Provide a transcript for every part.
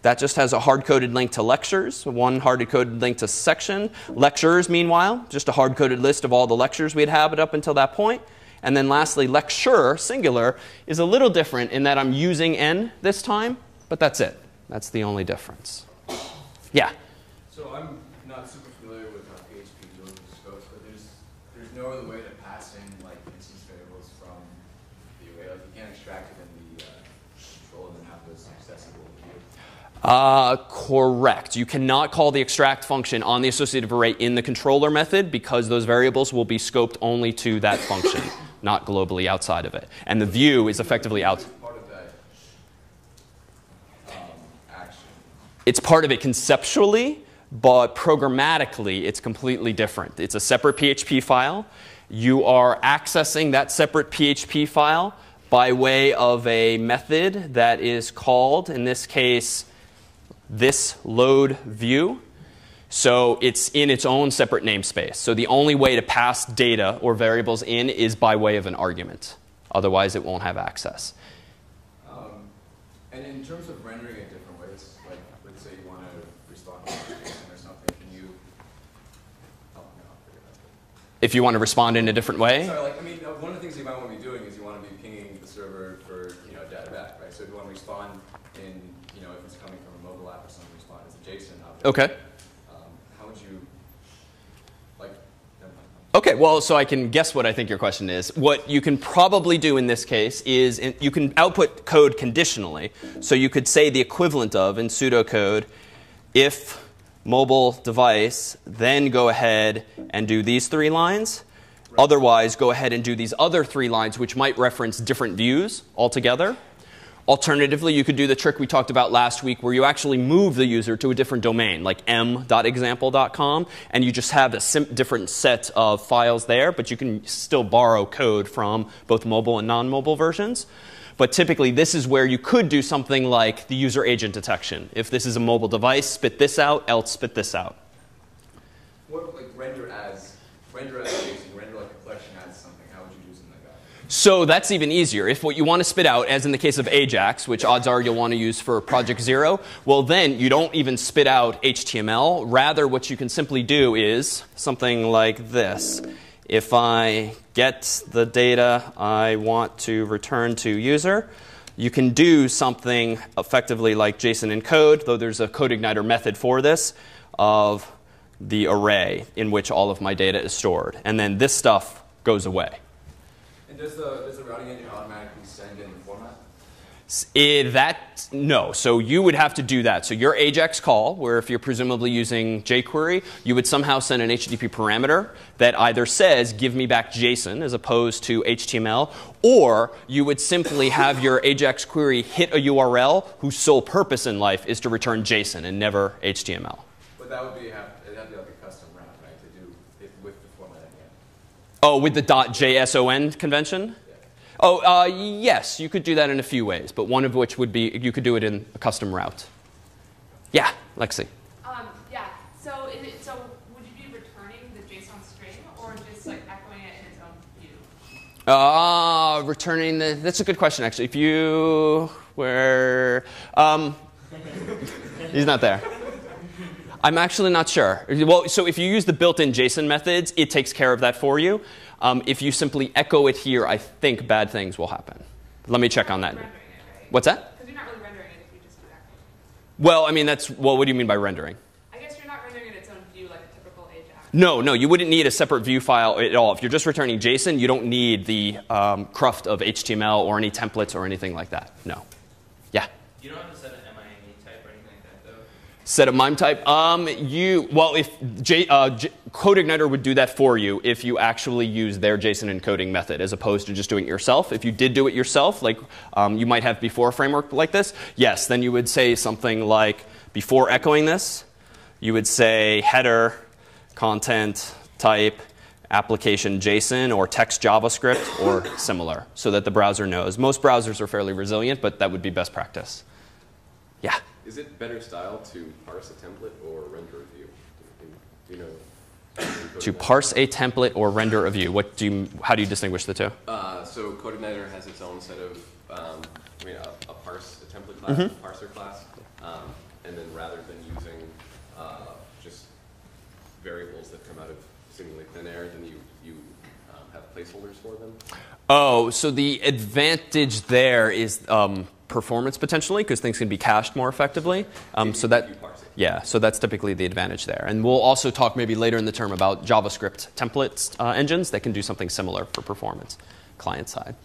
That just has a hard-coded link to lectures, one hard-coded link to section. Lectures, meanwhile, just a hard-coded list of all the lectures we'd had up until that point. And then lastly, lecture, singular, is a little different in that I'm using n this time, but that's it. That's the only difference. Yeah? So I'm not super familiar with how PHP deals with scopes, but there's no other way to pass in like instance variables from the array. Like you can't extract it in the control and then have those accessible to you. Correct. You cannot call the extract function on the associative array in the controller method because those variables will be scoped only to that function, not globally outside of it. And the view is effectively out. Part of that action. It's part of it conceptually, but programmatically, it's completely different. It's a separate PHP file. You are accessing that separate PHP file by way of a method that is called, in this case, this load view. So it's in its own separate namespace. So the only way to pass data or variables in is by way of an argument. Otherwise, it won't have access. And in terms of rendering it different ways, like let's say you want to respond to JSON or something, can you? Oh, no, I'll figure it out. If you want to respond in a different way? Sorry, like I mean, one of the things you might want to be doing is you want to be pinging the server for data back, right? So if you want to respond in if it's coming from a mobile app or something, respond as a JSON object. Okay. How would you like? Never mind. OK, well, so I can guess what I think your question is. What you can probably do in this case is you can output code conditionally. So you could say the equivalent of, in pseudocode, if mobile device, then go ahead and do these 3 lines. Right. Otherwise, go ahead and do these other 3 lines, which might reference different views altogether. Alternatively, you could do the trick we talked about last week where you actually move the user to a different domain, like m.example.com, and you just have a different set of files there, but you can still borrow code from both mobile and non-mobile versions. But typically, this is where you could do something like the user agent detection. If this is a mobile device, spit this out, else spit this out. What, like render as JSON, render like a collection as something, how would you do something like that? So that's even easier. If what you want to spit out, as in the case of Ajax, which odds are you'll want to use for Project Zero, well then you don't even spit out HTML. Rather, what you can simply do is something like this. If I get the data I want to return to user, you can do something effectively like JSON encode, though there's a code igniter method for this, of the array in which all of my data is stored. And then this stuff goes away. And does the routing engine automatically send in the format? No. So you would have to do that. So your Ajax call, where if you're presumably using jQuery, you would somehow send an HTTP parameter that either says, give me back JSON as opposed to HTML, or you would simply have your Ajax query hit a URL whose sole purpose in life is to return JSON and never HTML. But that would be, it'd have to be like a custom route, right, to do it with the format at the end. Oh, with the .json convention? Oh, yes, you could do that in a few ways, but one of which would be you could do it in a custom route. Yeah, Lexi. Yeah. So would you be returning the JSON string or just like echoing it in its own view? Returning that's a good question actually. If you were he's not there. I'm actually not sure. Well, so if you use the built-in JSON methods, it takes care of that for you. If you simply echo it here, I think bad things will happen. Let me check on that. Rendering it, right? What's that? Because you're not really rendering it if you just do echo. Well, I mean, what do you mean by rendering? I guess you're not rendering it its own view like a typical Ajax. No, you wouldn't need a separate view file at all. If you're just returning JSON, you don't need the cruft of HTML or any templates or anything like that. No. Yeah? You don't have to set an MIME type or anything like that, though? Set a MIME type? Well, if CodeIgniter would do that for you if you actually use their JSON encoding method as opposed to just doing it yourself. If you did do it yourself, like you might have before a framework like this, yes, then you would say something like, before echoing this, you would say header, content, type, application JSON, or text JavaScript, or similar, so that the browser knows. Most browsers are fairly resilient, but that would be best practice. Yeah? Is it better style to parse a template or render a view? Do you know? To parse a template or render a view. How do you distinguish the two? So CodeIgniter has its own set of, a template class, a parser class. and then rather than using just variables that come out of seemingly thin air, then you have placeholders for them? Oh, so the advantage there is performance potentially, because things can be cached more effectively. So that's typically the advantage there. And we'll also talk maybe later in the term about JavaScript templates engines that can do something similar for performance client side.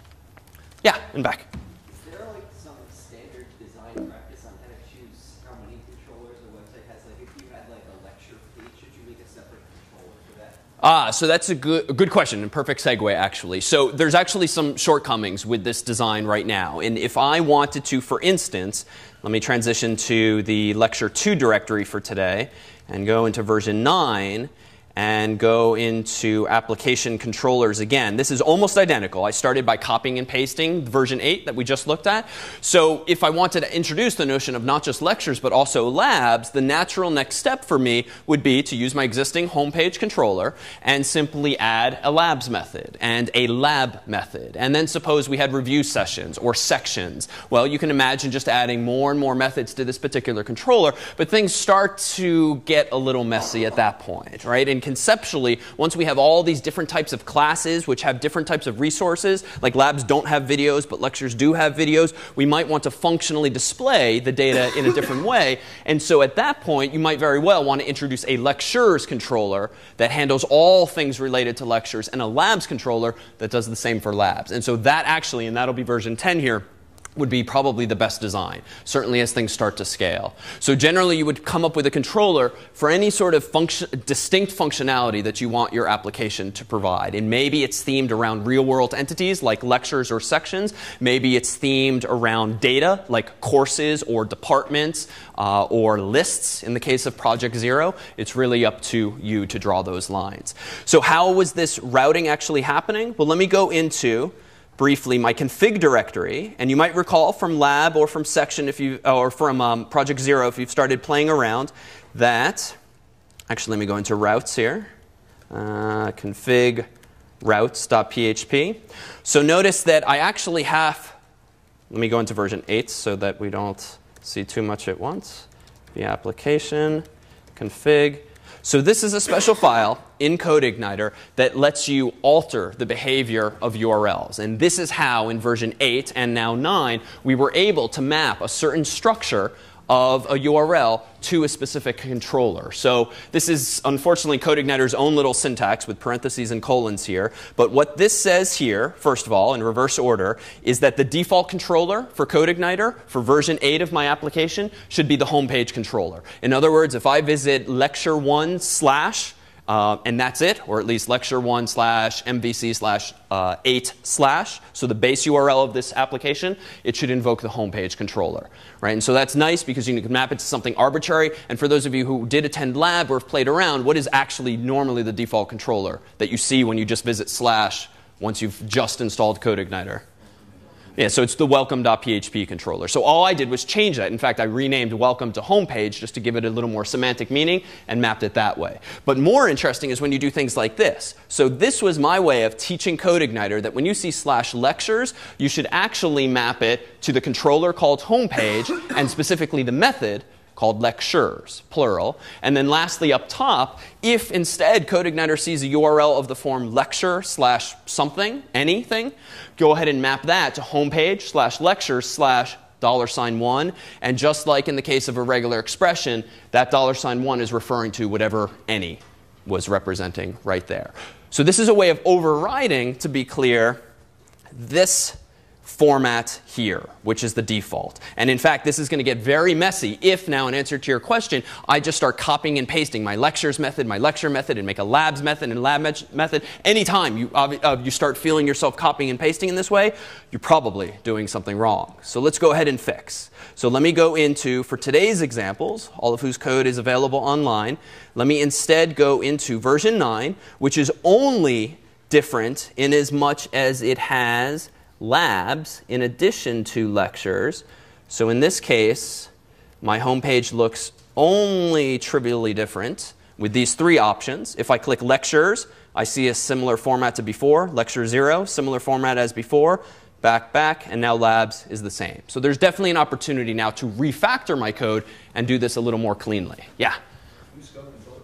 Yeah, and back. Is there like some standard design practice on how to choose how many controllers a website has? Like if you had like a lecture page, should you make a separate controller for that? So that's a good question and perfect segue, actually. So there's actually some shortcomings with this design right now. And if I wanted to, for instance, let me transition to the Lecture 2 directory for today and go into version 9 and go into application controllers again. This is almost identical. I started by copying and pasting version 8 that we just looked at. So if I wanted to introduce the notion of not just lectures but also labs, the natural next step for me would be to use my existing homepage controller and simply add a labs method and a lab method. And then suppose we had review sessions or sections. Well, you can imagine just adding more and more methods to this particular controller, but things start to get a little messy at that point, right? And conceptually, once we have all these different types of classes which have different types of resources, like labs don't have videos but lectures do have videos, we might want to functionally display the data in a different way. And so at that point, you might very well want to introduce a lectures controller that handles all things related to lectures and a labs controller that does the same for labs. And so that actually, and that'll be version 10 here, would be probably the best design, certainly as things start to scale. So generally, you would come up with a controller for any sort of distinct functionality that you want your application to provide. And maybe it's themed around real-world entities like lectures or sections. Maybe it's themed around data like courses or departments or lists. In the case of Project Zero, it's really up to you to draw those lines. So how was this routing actually happening? Well, let me go into briefly my config directory, and you might recall from lab or from section or from Project Zero if you've started playing around that. Actually, let me go into routes here. Config routes.php. So notice that I actually have. Let me go into version 8 so that we don't see too much at once. The application config. So this is a special file in CodeIgniter that lets you alter the behavior of URLs. And this is how, in version 8 and now 9, we were able to map a certain structure of a URL to a specific controller. So this is, unfortunately, CodeIgniter's own little syntax with parentheses and colons here. But what this says here, first of all, in reverse order, is that the default controller for CodeIgniter for version 8 of my application should be the homepage controller. In other words, if I visit lecture 1 / and that's it, or at least lecture 1 / MVC / 8 /, so the base URL of this application, it should invoke the homepage controller, right? And so that's nice because you can map it to something arbitrary. And for those of you who did attend lab or have played around, what is actually normally the default controller that you see when you just visit / once you've just installed CodeIgniter? Yeah, so it's the welcome.php controller. So all I did was change that. In fact, I renamed welcome to homepage just to give it a little more semantic meaning and mapped it that way. But more interesting is when you do things like this. So this was my way of teaching CodeIgniter that when you see /lectures, you should actually map it to the controller called homepage and specifically the method called lectures, plural. And then lastly, up top, if instead CodeIgniter sees a URL of the form lecture / something, anything, go ahead and map that to homepage /lectures $1. And just like in the case of a regular expression, that $1 is referring to whatever any was representing right there. So this is a way of overriding, to be clear, this format here, which is the default. And in fact, this is going to get very messy if now, in answer to your question, I just start copying and pasting my lectures method, my lecture method, and make a labs method and lab method. Anytime you start feeling yourself copying and pasting in this way, you're probably doing something wrong. So let's go ahead and fix. So let me go into, for today's examples, all of whose code is available online, let me instead go into version 9, which is only different in as much as it has labs in addition to lectures. So in this case, my homepage looks only trivially different with these 3 options. If I click lectures, I see a similar format to before. Lecture 0, similar format as before. back, back, and now labs is the same. So there's definitely an opportunity now to refactor my code and do this a little more cleanly. Yeah? Can you scope controllers?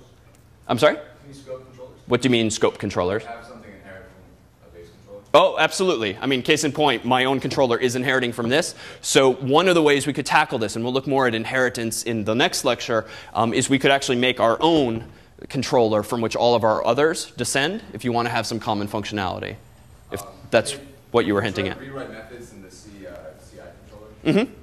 I'm sorry? Can you scope controllers? What do you mean scope controllers? Have something inherent from a base controller? Oh, absolutely. I mean, case in point, my own controller is inheriting from this. So one of the ways we could tackle this, and we'll look more at inheritance in the next lecture, is we could actually make our own controller from which all of our others descend if you want to have some common functionality. If that's what you were hinting at. Rewrite methods in the CI controller. Mm-hmm.